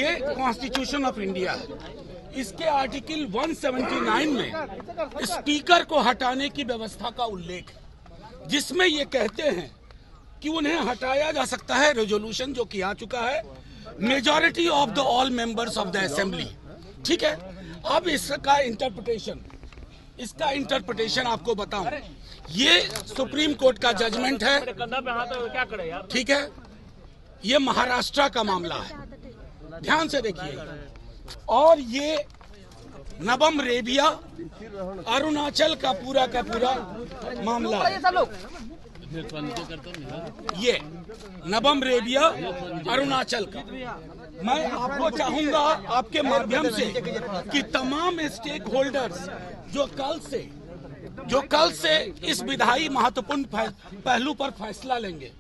ये constitution of India है, इसके आर्टिकल 179 में स्पीकर को हटाने की व्यवस्था का उल्लेख है, जिसमें ये कहते हैं कि उन्हें हटाया जा सकता है, रेजोल्यूशन जो किया चुका है, majority of the all members of the assembly. ठीक है, अब इसका इंटरप्रिटेशन आपको बताऊं, ये सुप्रीम कोर्ट का जजमेंट है। ठीक है, ये महाराष्ट्र का मामला है, ध्यान से देखिए, और ये नबम रेबिया अरुणाचल का पूरा मामला है। ये नबम रेबिया अरुणाचल का, मैं आपको चाहूंगा आपके माध्यम से कि तमाम स्टेक होल्डर्स जो कल से इस विधायी महत्वपूर्ण पहलू पर फैसला लेंगे,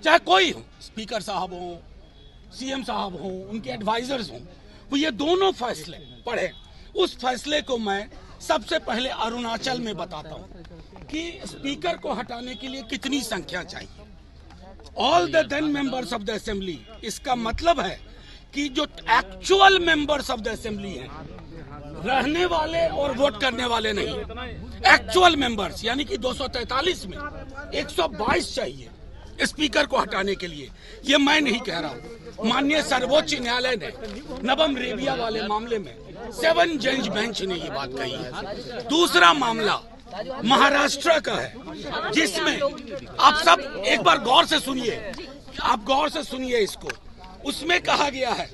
चाहे कोई हो, स्पीकर साहब हो, सीएम साहब हो, उनके एडवाइजर्स हो, वो ये दोनों फैसले पढ़े। उस फैसले को मैं सबसे पहले अरुणाचल में बताता हूं कि स्पीकर को हटाने के लिए कितनी संख्या चाहिए। All the 10 members of the assembly, इसका मतलब है कि जो actual members of the assembly हैं, रहने वाले और वोट करने वाले नहीं, एक्चुअल मेंबर्स, यानी कि 243 में 122 चाहिए स्पीकर को हटाने के लिए। ये मैं नहीं कह रहा हूं, माननीय सर्वोच्च न्यायालय ने नबम रेबिया वाले मामले में 7 जज बेंच ने ये बात कही है। दूसरा मामला महाराष्ट्र का है, जिसमें आप सब एक बार गौर से सुनिए, इसको। उसमें कहा गया है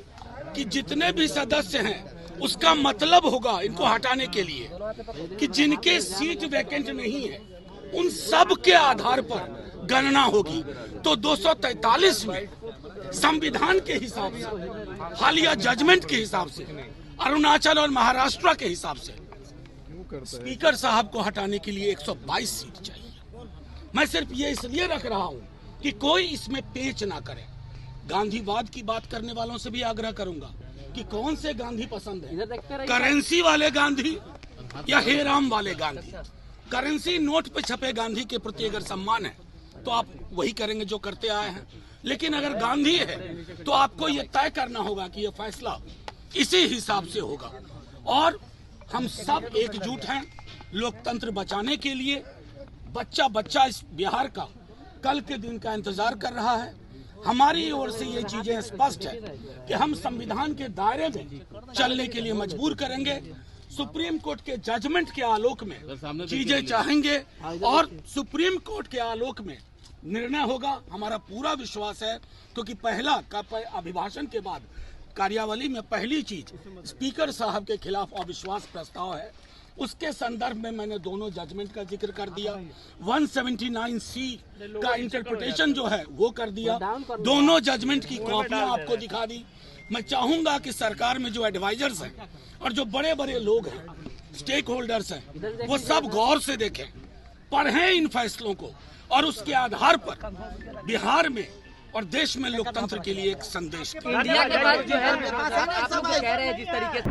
कि जितने भी सदस्य हैं, उसका मतलब होगा इनको हटाने के लिए कि जिनके सीट वैकेंट नहीं है, उन सब के आधार पर गणना होगी। तो 243 में संविधान के हिसाब से, हालिया जजमेंट के हिसाब से, अरुणाचल और महाराष्ट्र के हिसाब से स्पीकर साहब को हटाने के लिए 122 सीट चाहिए। मैं सिर्फ ये इसलिए रख रहा हूं कि कोई इसमें पेच ना करे। गांधीवाद की बात करने वालों से भी आग्रह करूंगा कि कौन से गांधी पसंद है, करेंसी वाले गांधी या हेराम वाले गांधी। करेंसी नोट पे छपे गांधी के प्रति अगर सम्मान है तो आप वही करेंगे जो करते आए हैं, लेकिन अगर गांधी है तो आपको ये तय करना होगा कि ये फैसला इसी हिसाब से होगा। और हम सब एकजुट हैं लोकतंत्र बचाने के लिए। बच्चा इस बिहार का कल के दिन का इंतजार कर रहा है। हमारी ओर से ये चीजें स्पष्ट है कि हम संविधान के दायरे में चलने के लिए मजबूर करेंगे। सुप्रीम कोर्ट के जजमेंट के आलोक में चीजें चाहेंगे और सुप्रीम कोर्ट के आलोक में निर्णय होगा। हमारा पूरा विश्वास है, क्योंकि पहला अभिभाषण के बाद कार्यावली में पहली चीज स्पीकर साहब के खिलाफ अविश्वास प्रस्ताव है। उसके संदर्भ में मैंने दोनों जजमेंट का जिक्र कर दिया, 179C का इंटरप्रिटेशन जो है वो कर दिया, दोनों जजमेंट की कॉपियां आपको दिखा दी। मैं चाहूंगा कि सरकार में जो एडवाइजर्स हैं और जो बड़े बड़े लोग हैं, स्टेक होल्डर्स हैं, वो सब गौर से देखें, पढ़ें इन फैसलों को और उसके आधार पर बिहार में और देश में लोकतंत्र के लिए एक संदेश। इंडिया के बाद जो है आप लोग कह रहे हैं जिस तरीके से